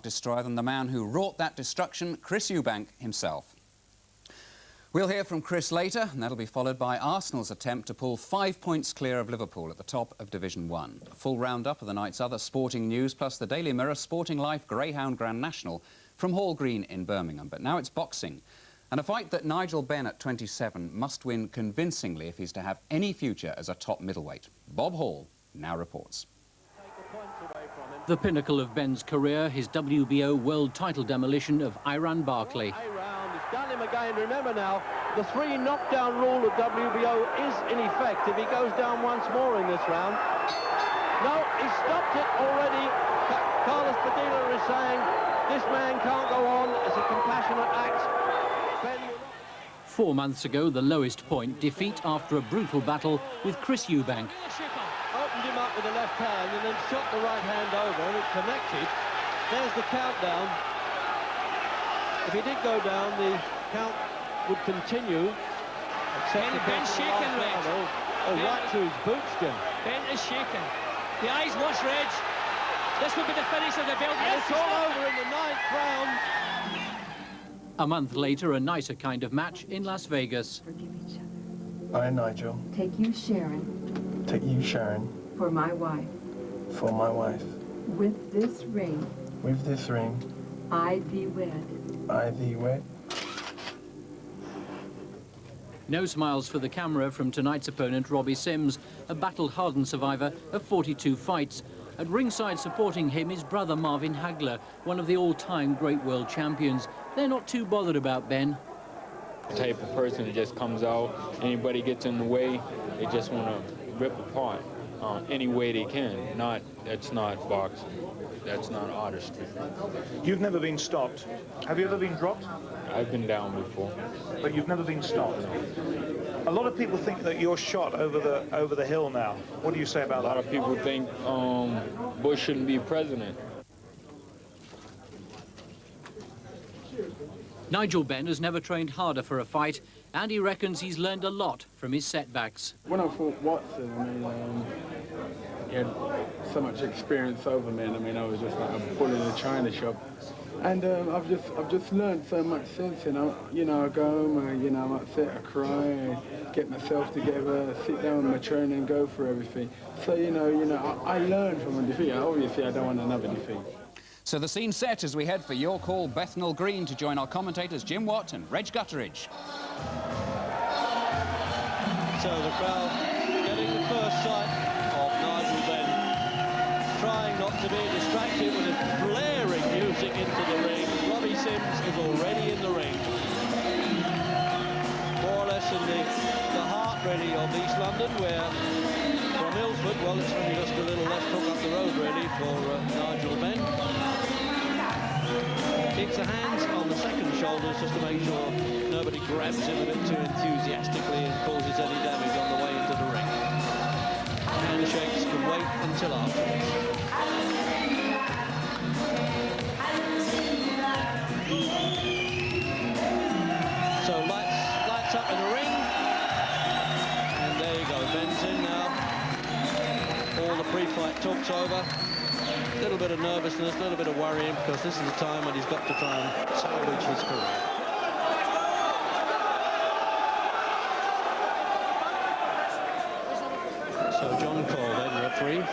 destroyer than the man who wrought that destruction, Chris Eubank himself. We'll hear from Chris later, and that'll be followed by Arsenal's attempt to pull 5 points clear of Liverpool at the top of Division 1. A full roundup of the night's other sporting news, plus the Daily Mirror Sporting Life Greyhound Grand National from Hall Green in Birmingham. But now it's boxing, and a fight that Nigel Benn at 27 must win convincingly if he's to have any future as a top middleweight. Bob Hall now reports. The pinnacle of Benn's career, his WBO world title demolition of Iran Barkley. It's done him again. Remember now, the 3 knockdown rule of WBO is in effect if he goes down once more in this round. No, he stopped it already. Carlos Padilla is saying this man can't go on. It's a compassionate act. Ben... 4 months ago, the lowest point, defeat after a brutal battle with Chris Eubank. Opened him up with the left hand and then shot the right hand over and it connected. There's the countdown. If he did go down, the count would continue. Ben's shaking, Reg. Right through his boot skin. Ben is shaking. The eyes watch, Reg. This would be the finish of the belt. And it's all over in the 9th round. A month later, a nicer kind of match in Las Vegas. Forgive each other. I, Nigel. Take you, Sharon. Take you, Sharon. For my wife. For my wife. With this ring. With this ring. I thee wed. I thee wed. No smiles for the camera from tonight's opponent, Robbie Sims, a battle-hardened survivor of 42 fights. At ringside supporting him is brother Marvin Hagler, one of the all-time great world champions. They're not too bothered about Ben. The type of person that just comes out, anybody gets in the way, they just want to rip apart any way they can. That's not boxing. That's not artistry. You've never been stopped. Have you ever been dropped? I've been down before. But you've never been stopped. A lot of people think that you're shot over the hill now. What do you say about that? A lot of people think Bush shouldn't be president. Nigel Benn has never trained harder for a fight, and he reckons he's learned a lot from his setbacks. When I fought Watson, I mean, he had so much experience over me, and I mean, I was just like a bull in a china shop. And I've just learned so much since, I go home, I might sit, I cry, get myself together, sit down with my trainer and go for everything. So, I learned from a defeat. Obviously, I don't want another defeat. So the scene's set as we head for York Hall, Bethnal Green, to join our commentators Jim Watt and Reg Gutteridge. So the crowd getting the first sight of Nigel Benn, trying not to be distracted with his blaring music into the ring. Robbie Sims is already in the ring. More or less in the heart, really, of East London, where from Ilford, well, it's only just a little left hook up the road, really, for Nigel Benn. Keeps the hands on the second shoulders just to make sure nobody grabs him a bit too enthusiastically and causes any damage on the way into the ring. Handshakes can wait until afterwards. So lights up in the ring. And there you go, Benn's in now. All the pre-fight talk's over. A little bit of nervousness, a little bit of worrying, because this is the time when he's got to try and salvage his career. So John Cole, then referee,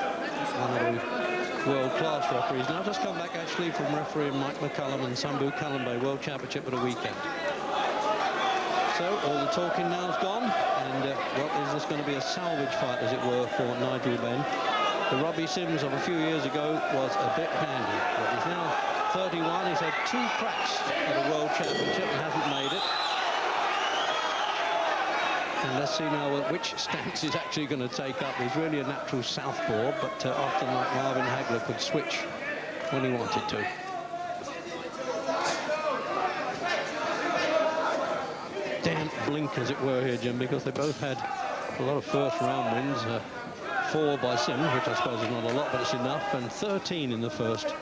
one of the world-class referees. Now just come back actually from refereeing Mike McCullum and Sambu Kalambay World Championship at a weekend. So all the talking now's gone, and well, is this going to be a salvage fight, as it were, for Nigel Benn? The Robbie Sims of a few years ago was a bit handy, but he's now 31. He's had 2 cracks at a World Championship and hasn't made it. And let's see now which stance he's actually going to take up. He's really a natural southpaw, but often like Marvin Hagler could switch when he wanted to. Damp blink, as it were, here, Jim, because they both had a lot of first-round wins. 4 by Sims, which I suppose is not a lot, but it's enough, and 13 in the first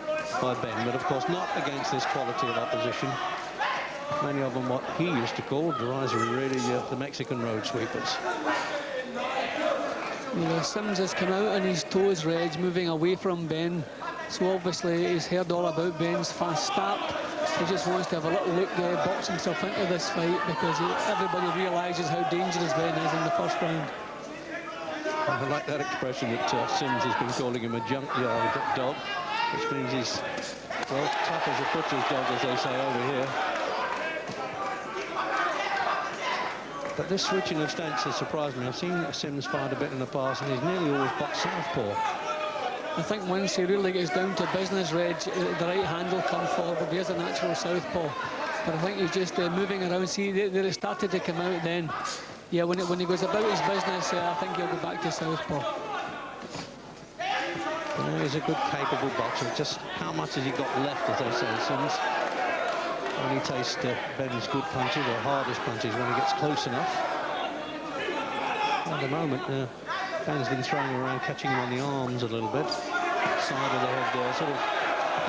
by Benn, but of course not against this quality of opposition. Many of them what he used to call, derisory really, the Mexican road sweepers. Sims has come out on his toes, Reg, moving away from Benn. So obviously he's heard all about Benn's fast start. He just wants to have a little look, box himself into this fight, because everybody realises how dangerous Benn is in the first round. I like that expression that Sims has been calling him a junkyard dog, which means he's, well, tough as a butcher's dog, as they say over here. But this switching of stance has surprised me. I've seen Sims fight a bit in the past, and he's nearly always boxed southpaw. I think once he really gets down to business, Reg, the right hand will come forward. He is a natural southpaw. But I think he's just moving around. See, they started to come out then. Yeah, when he goes about his business, I think he'll go back to southpaw. Yeah, he's a good, capable boxer. Just how much has he got left, as they say, Sims? When he tastes Benn's good punches, or hardest punches, when he gets close enough. At the moment, Benn's been throwing around, catching him on the arms a little bit. Side of the head there, sort of,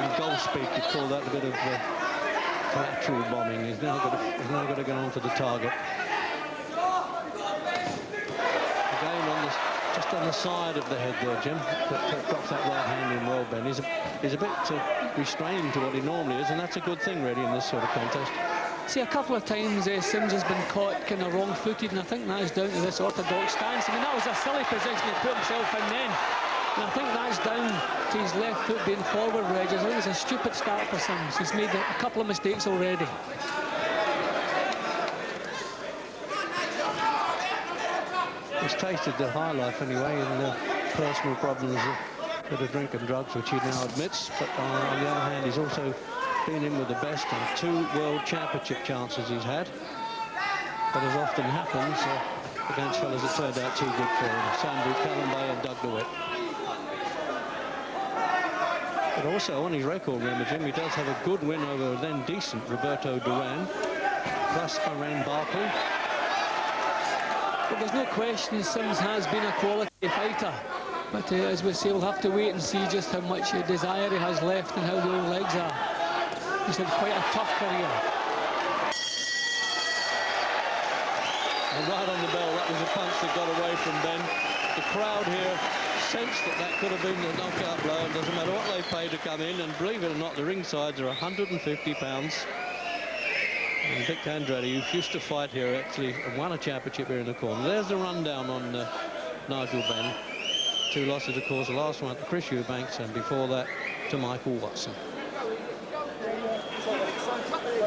in golf speak, you'd call that a bit of collateral bombing. He's now got to get on to the target. Again, just on the side of the head there, Jim. Drops that right hand in well, Benn. He's a bit restrained to what he normally is, and that's a good thing, really, in this sort of contest. See, a couple of times Sims has been caught kind of wrong-footed, and I think that is down to this orthodox stance. I mean, that was a silly position he put himself in then. And I think that's down to his left foot being forward, Reg. I think it's a stupid start for Sims. He's made a couple of mistakes already. He's tasted the high life anyway, and personal problems with the drink and drugs, which he now admits. But on the other hand, he's also been in with the best, and 2 world championship chances he's had. But as often happens, against fellas that turned out too good for him. Sambu, Kalambay and Doug DeWitt. But also on his record, remember, Jim, he does have a good win over then decent Roberto Duran, plus Iran Barkley. But there's no question Sims has been a quality fighter. But as we say, we'll have to wait and see just how much desire he has left and how the old legs are. He's had quite a tough career. And right on the bell, that was a punch that got away from Benn. The crowd here sensed that could have been the knockout blow. It doesn't matter what they pay to come in, and believe it or not, the ring sides are 150 pounds. And Vic Andretti, who used to fight here, actually won a championship here in the corner. There's the rundown on Nigel Benn. 2 losses, of course. The last one to Chris Eubanks, and before that to Michael Watson.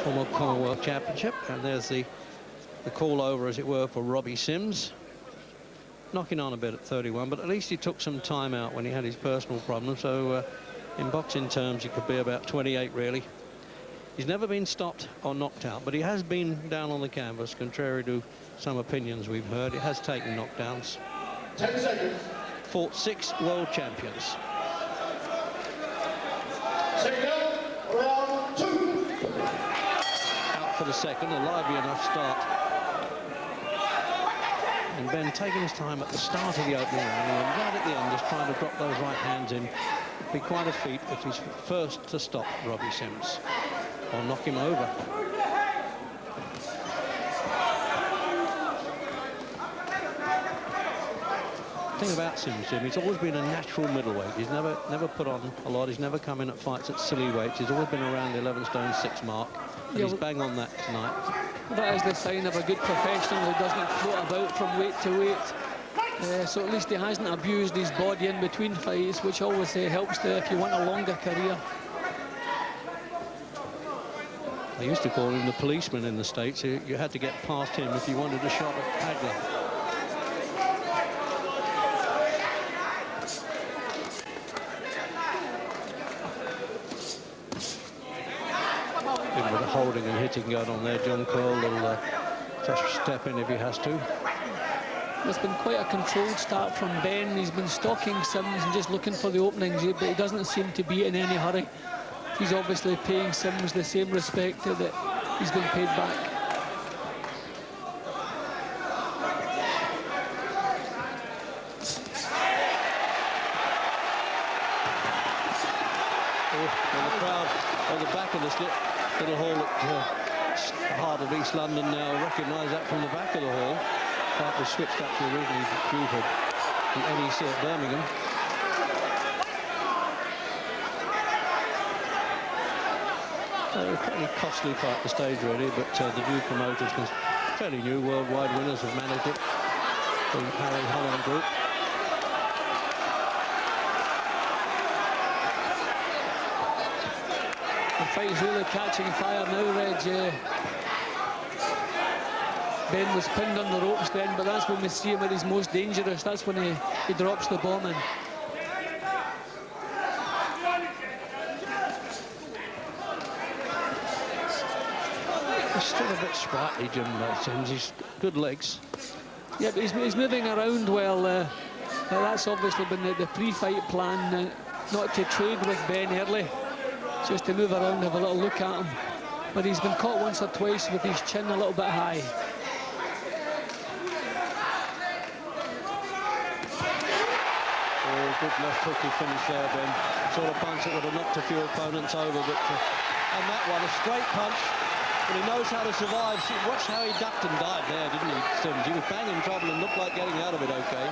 Former Commonwealth Championship, and there's the call over, as it were, for Robbie Sims. Knocking on a bit at 31, but at least he took some time out when he had his personal problems. So in boxing terms, he could be about 28, really. He's never been stopped or knocked out, but he has been down on the canvas, contrary to some opinions we've heard. It has taken knockdowns. 10 seconds. Fought 6 world champions. Second, round 2. Out for the second, a lively enough start. And Benn taking his time at the start of the opening round, and right at the end, just trying to drop those right hands in. It'd be quite a feat if he's first to stop Robbie Sims or knock him over. The thing about Sims, Jim, he's always been a natural middleweight. He's never put on a lot. He's never come in at fights at silly weights. He's always been around the 11 stone 6 mark, and he's bang on that tonight. That is the sign of a good professional who doesn't float about from weight to weight. So at least he hasn't abused his body in between fights, which always helps if you want a longer career. They used to call him the policeman in the States. You had to get past him if you wanted a shot at Hagler. With the holding and hitting going on there, John Cole will just step in if he has to. It's been quite a controlled start from Benn. He's been stalking Sims and just looking for the openings, but he doesn't seem to be in any hurry. He's obviously paying Sims the same respect that he's been paid back. And the crowd on the back of the little hall at the heart of East London now recognise that from the back of the hall. That was switched up to originally Buford, the NEC at Birmingham. A pretty costly fight at the stage, really, but the new promoters, fairly new worldwide winners, have managed it. The Harry Holland group. The fight's really catching fire now, Reg. Benn was pinned on the ropes then, but that's when we see him at his most dangerous. That's when he drops the bomb in. He's still a bit sprightly, Jim Sims. He's good legs. Yeah, but he's moving around well. That's obviously been the pre-fight plan, not to trade with Benn early, just to move around, have a little look at him. But he's been caught once or twice with his chin a little bit high. Oh, good left hooky finish there, Benn. Sort of punch that would have knocked a few opponents over, but and that one, a straight punch. But he knows how to survive. See, watch how he ducked and dived there, didn't he, Sims? He was bang in trouble and looked like getting out of it okay.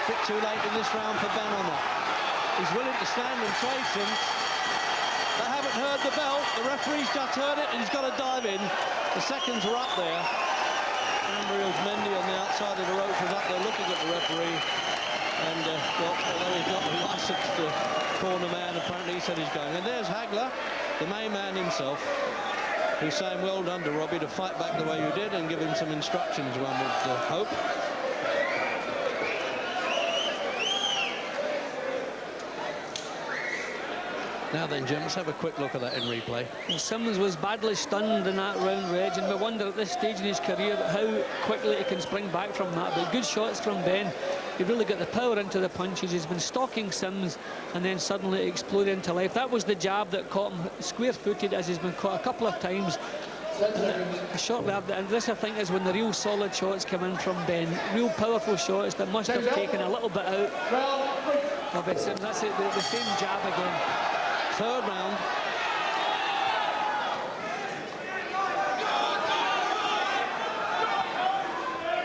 Bit too late in this round for Benn on that. He's willing to stand and trade him. They haven't heard the bell. The referee's just heard it and he's got to dive in. The seconds are up there. Ambriel's Mendy on the outside of the rope was up there looking at the referee. And, well, although he's not a licensed corner man, apparently he said he's going. And there's Hagler, the main man himself, who's saying well done to Robbie to fight back the way you did and give him some instructions, one would hope. Now then, Jim, let's have a quick look at that in replay. Well, Sims was badly stunned in that round, Reg, and we wonder at this stage in his career how quickly he can spring back from that. But good shots from Benn. He really got the power into the punches. He's been stalking Sims and then suddenly exploded into life. That was the jab that caught him square-footed, as he's been caught a couple of times. Shortly after, and this I think is when the real solid shots come in from Benn. Real powerful shots that must have taken a little bit out. Robbie Sims, that's it, the same jab again. Third round.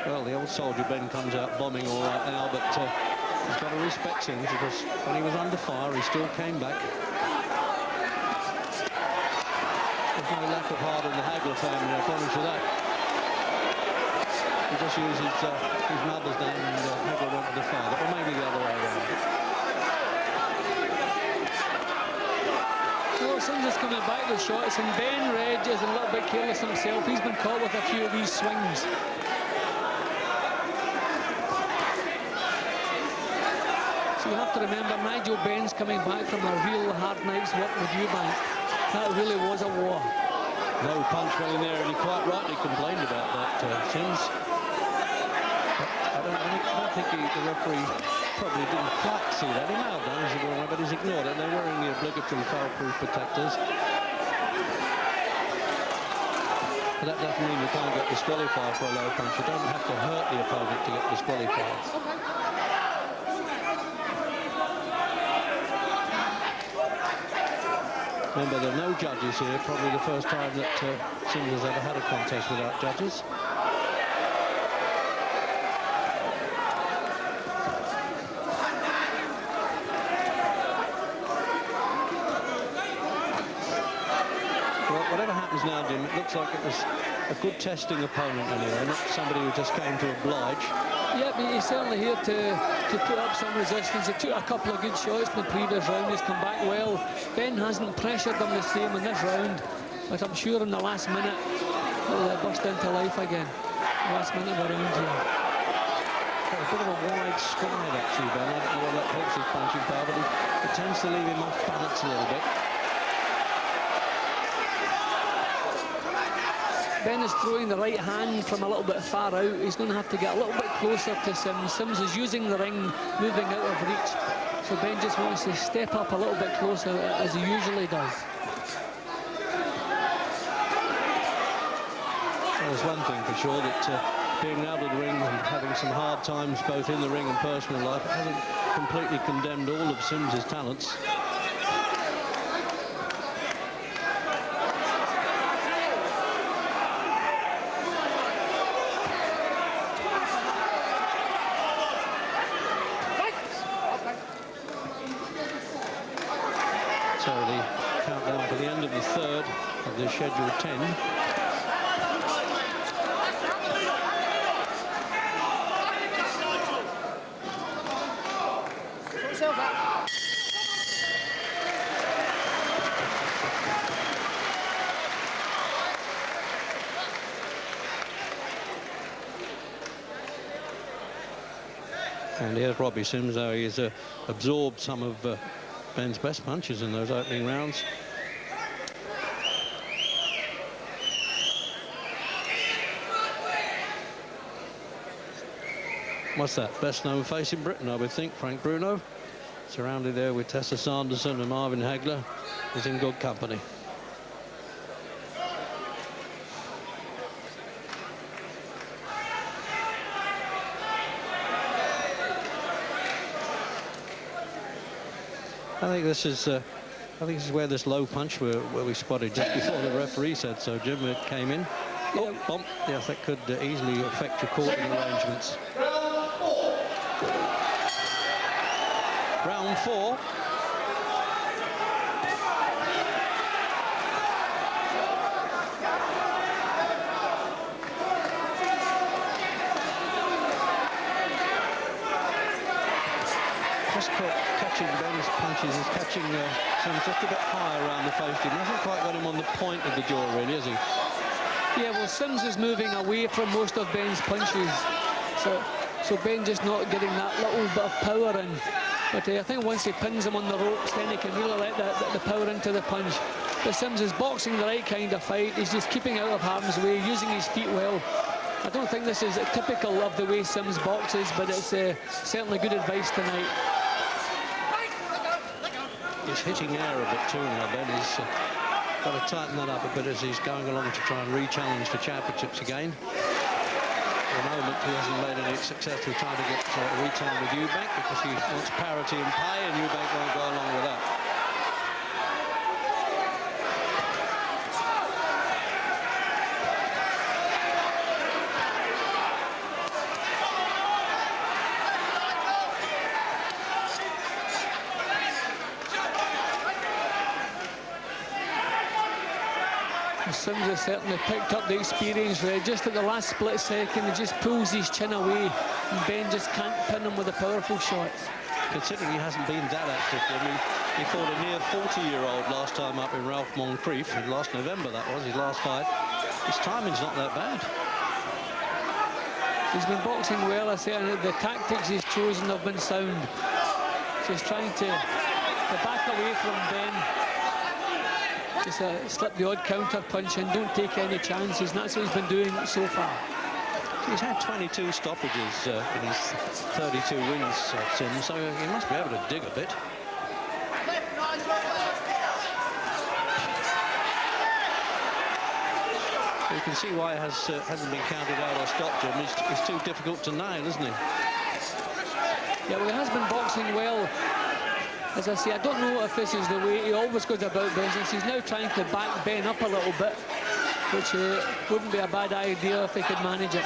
Well, the old soldier Benn comes out bombing all right now, but he's got to respect him because when he was under fire, he still came back. There's no lack of heart in the Hagler family, I promise you that. He just used his mother's name and Hagler went with the father, or maybe the other way around. Well, Sims is coming back with shots, and Benn, Reg, is a little bit careless himself. He's been caught with a few of these swings. So you have to remember, Nigel Benn's coming back from a real hard night's work with Eubank. That really was a war. No punch went in there, and he quite rightly complained about that, Sims. I don't think the referee probably didn't quite see that. He may have done, as you well know, but he's ignored it. They're wearing the obligatory foul-proof protectors. But that doesn't mean you can't get disqualified for a low punch. You don't have to hurt the opponent to get disqualified. Remember, there are no judges here. Probably the first time that Sims has ever had a contest without judges. Whatever happens now, Jim, it looks like it was a good testing opponent anyway, not somebody who just came to oblige. Yeah, but he's certainly here to put up some resistance. He took a couple of good shots in the previous round. He's come back well. Benn hasn't pressured him the same in this round, but I'm sure in the last minute he'll burst into life again. The last minute of the round here. Got a bit of a wide stride, actually, Ben. I don't know whether that helps his punching power, but it tends to leave him off balance a little bit. Benn is throwing the right hand from a little bit far out. He's going to have to get a little bit closer to Sims. Sims is using the ring, moving out of reach. So Benn just wants to step up a little bit closer, as he usually does. Well, there's one thing for sure, that being out of the ring and having some hard times both in the ring and personal life, it hasn't completely condemned all of Sims's talents. countdown for the end of the third of the scheduled 10. And here's Robbie Sims, though he's absorbed some of Benn's best punches in those opening rounds. What's that? Best known face in Britain, I would think. Frank Bruno, surrounded there with Tessa Sanderson and Marvin Hagler, is in good company. I think this is where this low punch where we spotted just before the referee said so. Jim, it came in. Oh, bump. Yes, that could easily affect your courting arrangements. Round 4. Just catching Benn's punches, is catching some just a bit higher around the face. He hasn't quite got him on the point of the jaw, really, has he? Yeah, well, Sims is moving away from most of Benn's punches, so Ben just not getting that little bit of power in. But I think once he pins him on the ropes, then he can really let the power into the punch. But Sims is boxing the right kind of fight. He's just keeping out of harm's way, using his feet well. I don't think this is typical of the way Sims boxes, but it's certainly good advice tonight. He's hitting air a bit too now, Ben. He's got to tighten that up a bit as he's going along to try and re-challenge for championships again. For the moment, he hasn't made any success with trying to get a return with Eubank because he wants parity in pay, and Eubank won't go along with that. Sims has certainly picked up the experience there. Just at the last split second, he just pulls his chin away, and Ben just can't pin him with a powerful shot. Considering he hasn't been that active, I mean, he fought a near 40-year-old last time up in Ralph Moncrief, in last November that was, his last fight. His timing's not that bad. He's been boxing well, I say, and the tactics he's chosen have been sound. So he's trying to back away from Ben. Just slip the odd counter punch and don't take any chances, and that's what he's been doing so far. He's had 22 stoppages in his 32 wins, Sims, so he must be able to dig a bit. You can see why it hasn't been counted out or stopped, Jim. It's too difficult to nail, isn't it? Yeah, well, he has been boxing well. As I say, I don't know if this is the way he always goes about business. He's now trying to back Ben up a little bit, which wouldn't be a bad idea if he could manage it.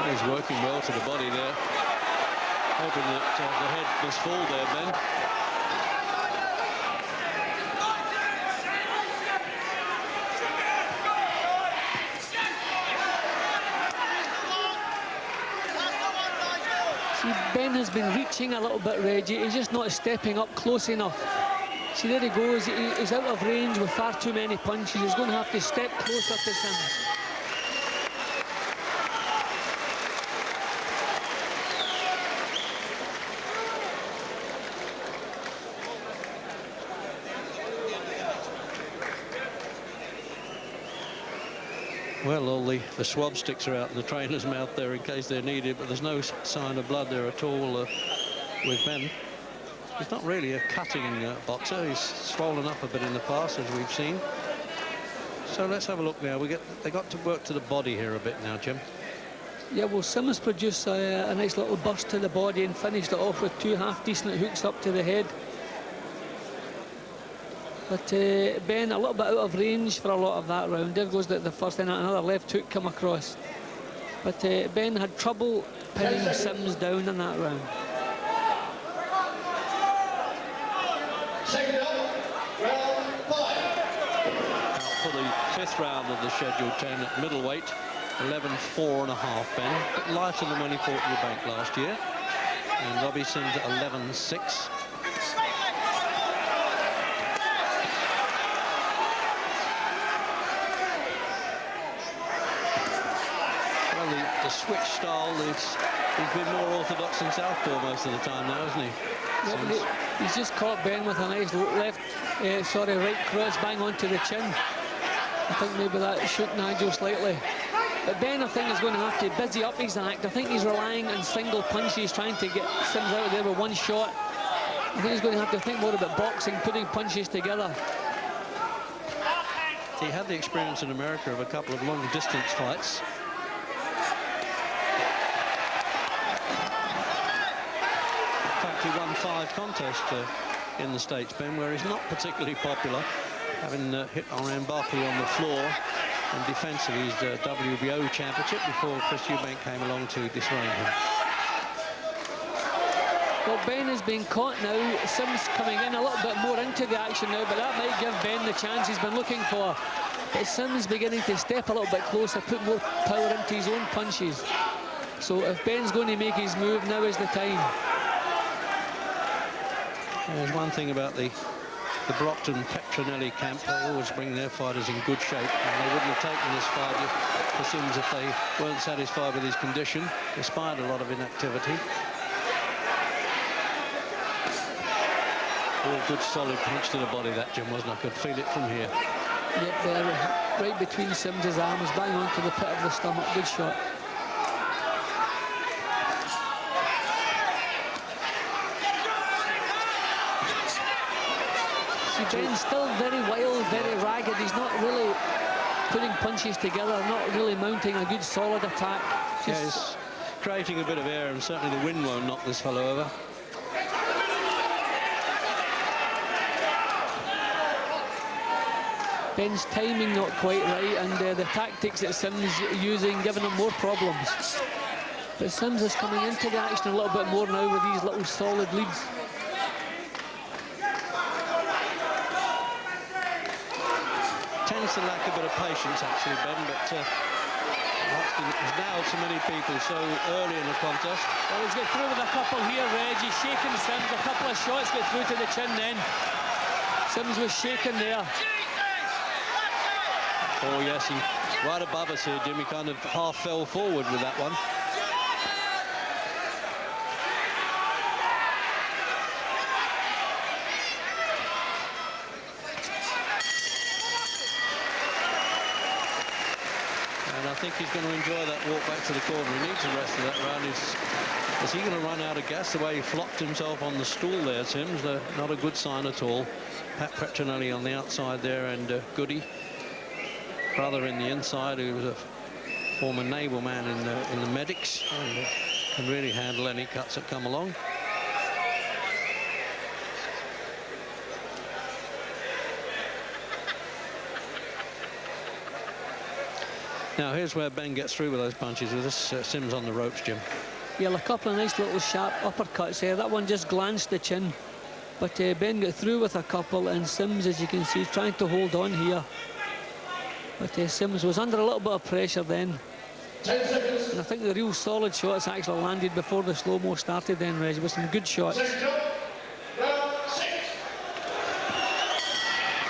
He's working well to the body there, hoping that the head must fall there, Ben. See, Ben has been reaching a little bit, Reggie. He's just not stepping up close enough. See, there he goes. He's out of range with far too many punches. He's going to have to step closer to Sims. Well, all the swab sticks are out in the trainer's mouth there in case they're needed, but there's no sign of blood there at all with Ben. He's not really a cutting boxer. He's swollen up a bit in the past, as we've seen. So let's have a look now. They got to work to the body here a bit now, Jim. Yeah, well, Sims produced a nice little burst to the body and finished it off with two half-decent hooks up to the head. But Ben a little bit out of range for a lot of that round. There goes the first, and another left hook come across. But Ben had trouble pinning Sims down in that round. Second up, round 5. Out for the 5th round of the scheduled 10 at middleweight, 11.4.5 Benn, a bit lighter than when he fought Eubank last year. And Robbie Sims at 11.6. Well, the switch style, he's been more orthodox than southpaw most of the time now, hasn't he? Yeah, he's just caught Benn with a nice right cross bang onto the chin. I think maybe that shook Nigel slightly. But Benn, I think, is going to have to busy up his act. I think he's relying on single punches, trying to get Sims out of there with one shot. I think he's going to have to think more about boxing, putting punches together. He had the experience in America of a couple of long-distance fights. In fact, he won 5 contests in the States, Benn, where he's not particularly popular, having hit Orion Barkley on the floor and defensive his WBO championship before Chris Eubank came along to disarray him. Well, Benn is being caught now. Sims coming in a little bit more into the action now, but that might give Benn the chance he's been looking for. But Sims beginning to step a little bit closer, put more power into his own punches. So if Benn's going to make his move, now is the time. There's one thing about the Brockton Petronelli camp, they always bring their fighters in good shape, and they wouldn't have taken this fight for Sims if they weren't satisfied with his condition, despite a lot of inactivity. Oh, good solid punch to the body that, Jim, wasn't it? I could feel it from here. Yep, there, right between Sims's arms, bang onto the pit of the stomach. Good shot. Benn's still very wild, very ragged. He's not really putting punches together, not really mounting a good solid attack. Yeah, he's creating a bit of air, and certainly the wind won't knock this fellow over. Benn's timing not quite right, and the tactics that Sims using giving him more problems. But Sims is coming into the action a little bit more now with these little solid leads. Tends to lack a bit of patience, actually, Benn, but he's nailed so many people so early in the contest. Well, he's got through with a couple here, Reg. He's shaking Sims. A couple of shots got through to the chin then. Sims was shaking there. Oh, yes, he right above us here, Jimmy, kind of half fell forward with that one. I think he's going to enjoy that walk back to the corner. He needs the rest of that round. Is he going to run out of gas the way he flopped himself on the stool there, Sims? Not a good sign at all. Pat Petronelli on the outside there, and Goody, brother in the inside, who was a former naval man in the medics, and can really handle any cuts that come along. Now, here's where Benn gets through with those punches with this Sims on the ropes, Jim. Yeah, a couple of nice little sharp uppercuts there. That one just glanced the chin. But Benn got through with a couple, and Sims, as you can see, trying to hold on here. But Sims was under a little bit of pressure then. 10 seconds. And I think the real solid shots actually landed before the slow-mo started then, Reg, with some good shots. Round 6.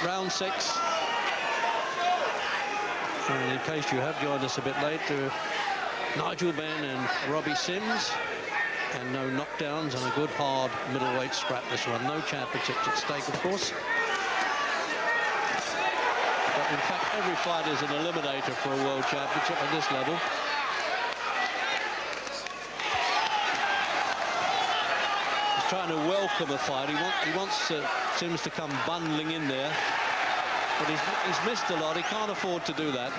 Round 6. And in case you have joined us a bit late, Nigel Benn and Robbie Sims, and no knockdowns, and a good hard middleweight scrap this one. No championships at stake, of course. But in fact, every fight is an eliminator for a world championship at this level. He's trying to welcome a fight. He wants Sims to come bundling in there. But he's missed a lot. He can't afford to do that.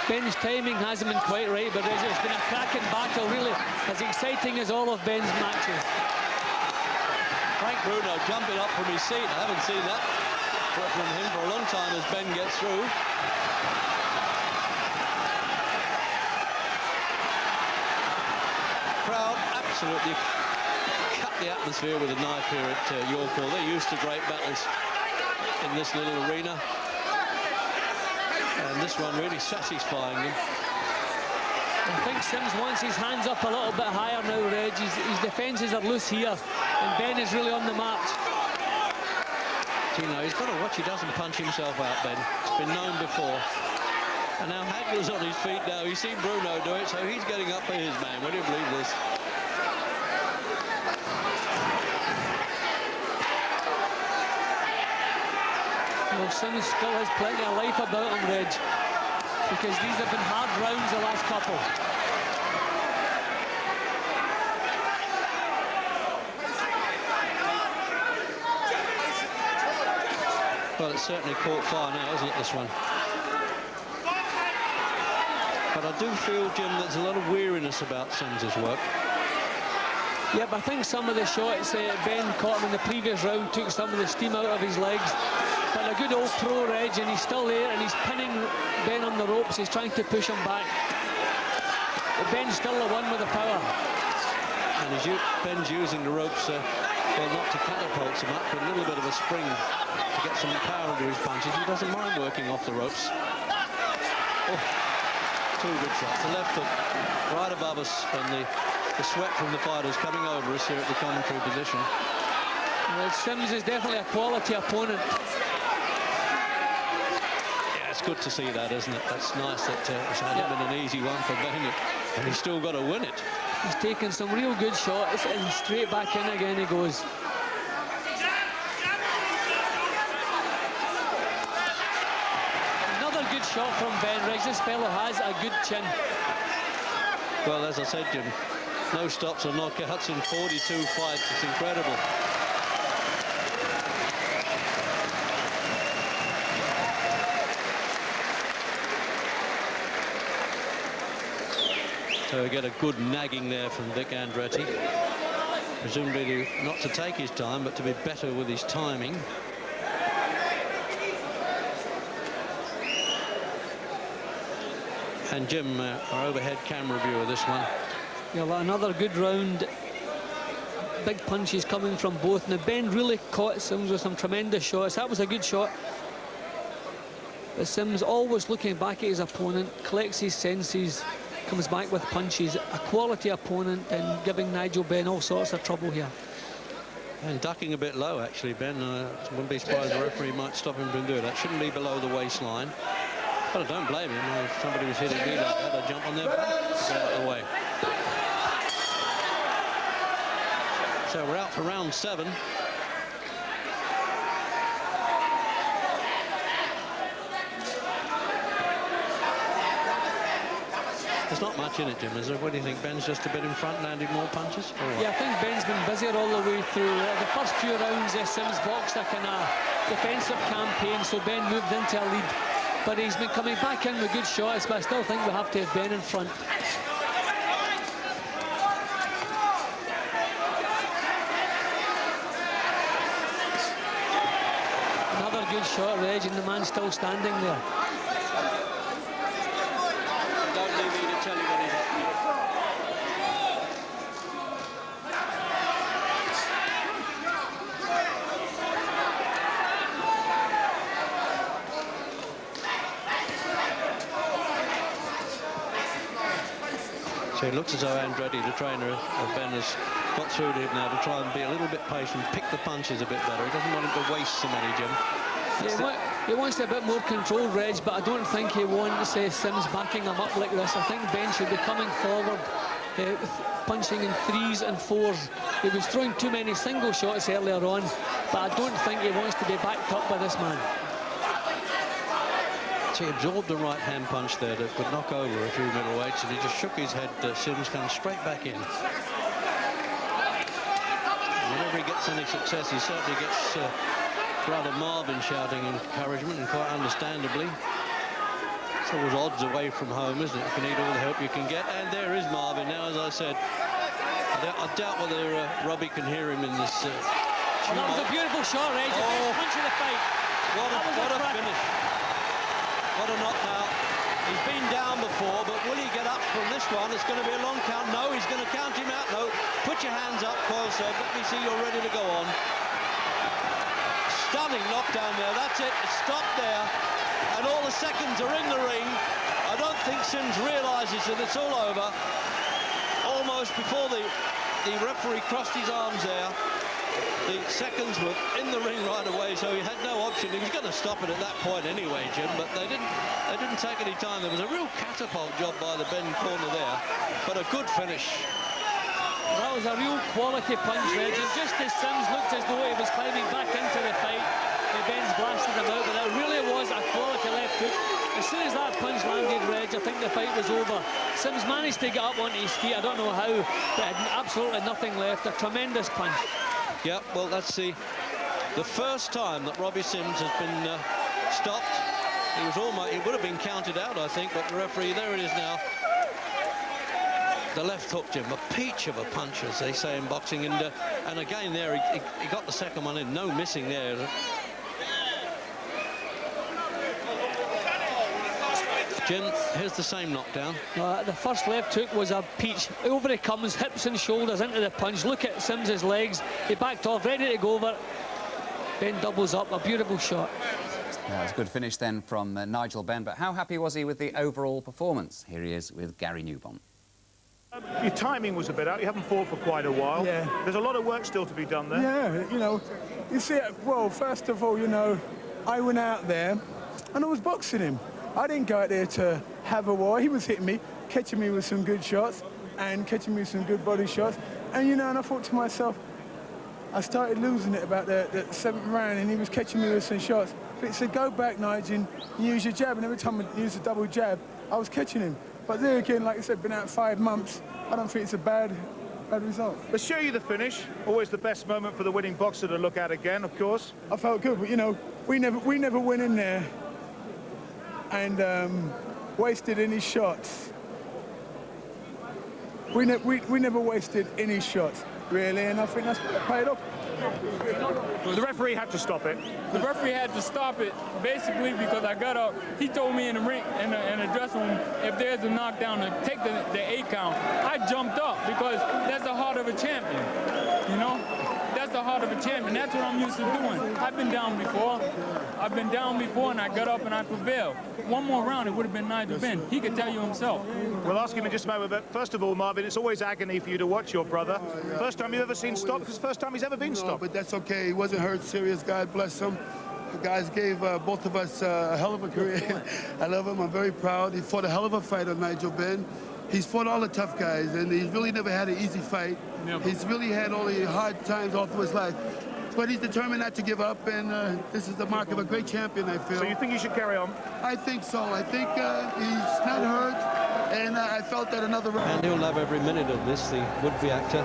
Benn's timing hasn't been quite right, but it's been a cracking battle, really, as exciting as all of Benn's matches. Frank Bruno jumping up from his seat. I haven't seen that from him for a long time as Benn gets through. Crowd absolutely cut the atmosphere with a knife here at Yorkville. They're used to great battles in this little arena. And this one really satisfying them. I think Sims wants his hands up a little bit higher now, Reg. His defences are loose here, and Benn is really on the march. You know, he's got to watch he doesn't punch himself out, Benn. It's been known before. And now Hagler's on his feet now. He's seen Bruno do it, so he's getting up for his man. Would you believe this? Well, Sims still has plenty of life about him, Reg, because these have been hard rounds the last couple. Well, it's certainly caught fire now, isn't it, this one? But I do feel, Jim, there's a lot of weariness about Sims's work. Yeah, but I think some of the shots Benn caught him in the previous round took some of the steam out of his legs. But a good old pro, Reg, and he's still there, and he's pinning Benn on the ropes. He's trying to push him back. But Benn's still the one with the power. And Benn's using the ropes, well, not to catapult so much, but a little bit of a spring to get some power into his punches. He doesn't mind working off the ropes. Oh, two good shots. The left hook right above us, and the sweat from the fighters coming over us here at the commentary position. Well, Sims is definitely a quality opponent. Yeah, it's good to see that, isn't it? That's nice that it's had him an easy one for Benn, and he's still got to win it. He's taken some real good shots, and straight back in again he goes. Another good shot from Benn. Reg, this fellow has a good chin. Well, as I said, Jim, no stops or knockouts in 42 fights. It's incredible. So we get a good nagging there from Vic Andretti. Presumably not to take his time, but to be better with his timing. And Jim, our overhead camera view of this one. Yeah, well, another good round. Big punches coming from both. Now, Benn really caught Sims with some tremendous shots. That was a good shot. But Sims always looking back at his opponent, collects his senses, comes back with punches. A quality opponent, and giving Nigel Benn all sorts of trouble here. And ducking a bit low, actually, Benn. Wouldn't be surprised the referee might stop him from doing that. Shouldn't be below the waistline. But I don't blame him. If somebody was hitting me like that, I'd jump on their back to get out of the way. So we're out for round 7. There's not much in it, Jim, is there? What do you think? Benn's just a bit in front, landing more punches? Yeah, I think Benn's been busier all the way through. The first few rounds, Sims boxed a kind of defensive campaign, so Benn moved into a lead. But he's been coming back in with good shots, but I still think we have to have Benn in front. Another good shot, Reg, and the man's still standing there. Don't leave me to tell you what he's up to. So it looks as though Andretti, the trainer of Benn, has got through to him now to try and be a little bit patient, pick the punches a bit better. He doesn't want him to waste so many, Jim. He wants a bit more control, Reg, but I don't think he wants Sims backing him up like this. I think Benn should be coming forward, punching in 3s and 4s. He was throwing too many single shots earlier on, but I don't think he wants to be backed up by this man. He absorbed the right-hand punch there that could knock over a few middleweights, and he just shook his head. Sims comes straight back in. And whenever he gets any success, he certainly gets brother Marvin shouting encouragement, and quite understandably. It's always odds away from home, isn't it? You can need all the help you can get. And there is Marvin now, as I said. I doubt whether Robbie can hear him in this. That was a beautiful shot, Reg. Oh. Punch of the fight. What a finish. What a knockout. He's been down before, but will he get up from this one? It's going to be a long count. No, he's going to count him out. No, put Put your hands up, Coyle said. Let me see you're ready to go on. Stunning knockdown there. That's it. It's stopped there. And all the seconds are in the ring. I don't think Sims realises that it's all over. Almost before the referee crossed his arms there, the seconds were in the ring right away, so he had no option. He was going to stop it at that point anyway, Jim, but they didn't take any time. There was a real catapult job by the Benn corner there, but a good finish. That was a real quality punch, Reg, and just as Sims looked as though he was climbing back into the fight, the Benn's blasted him out, but it really was a quality left hook. As soon as that punch landed, Reg, I think the fight was over. Sims managed to get up onto his feet. I don't know how, but had absolutely nothing left. A tremendous punch. Yeah, well, that's the first time that Robbie Sims has been stopped. He would have been counted out, I think, but the referee, there it is now. The left hook, Jim, a peach of a punch, as they say in boxing, and again there, he got the second one in, no missing there. Jim, here's the same knockdown. The first left hook was a peach. Over he comes, hips and shoulders into the punch. Look at Sims's legs. He backed off, ready to go over. Benn doubles up, a beautiful shot. That was a good finish then from Nigel Benn, but how happy was he with the overall performance? Here he is with Gary Newbon. Your timing was a bit out. You haven't fought for quite a while. Yeah. There's a lot of work still to be done there. Yeah, you know, you see, well, first of all, you know, I went out there and I was boxing him. I didn't go out there to have a war. He was hitting me, catching me with some good shots and catching me with some good body shots. And, you know, and I thought to myself, I started losing it about the 7th round and he was catching me with some shots. But he said, go back, Nigel, and use your jab. And every time I used a double jab, I was catching him. But there again, like I said, been out 5 months. I don't think it's a bad result. Let's show you the finish. Always the best moment for the winning boxer to look at again, of course. I felt good, but, you know, we never went in there and wasted any shots. We never wasted any shots, really, and I think that's paid off. The referee had to stop it. The referee had to stop it basically because I got up. He told me in the ring, in the dressing room, if there's a knockdown, to take the 8 count. I jumped up because that's the heart of a champion, you know? That's the heart of a champion. That's what I'm used to doing. I've been down before. And I got up and I prevailed. One more round, it would have been Nigel Benn. He could tell you himself. We'll ask him in just a moment, but first of all, Marvin, it's always agony for you to watch your brother. First time you've ever seen stopped, because first time he's ever been stopped. But that's okay. He wasn't hurt serious. God bless him. The guys gave both of us a hell of a career. I love him. I'm very proud. He fought a hell of a fight on Nigel Benn. He's fought all the tough guys, and he's really never had an easy fight. Never. He's really had all the hard times all through his life. But he's determined not to give up, and this is the mark of a great champion, I feel. So you think he should carry on? I think so. I think he's not hurt, and I felt that another round. And he'll love every minute of this, the would-be actor.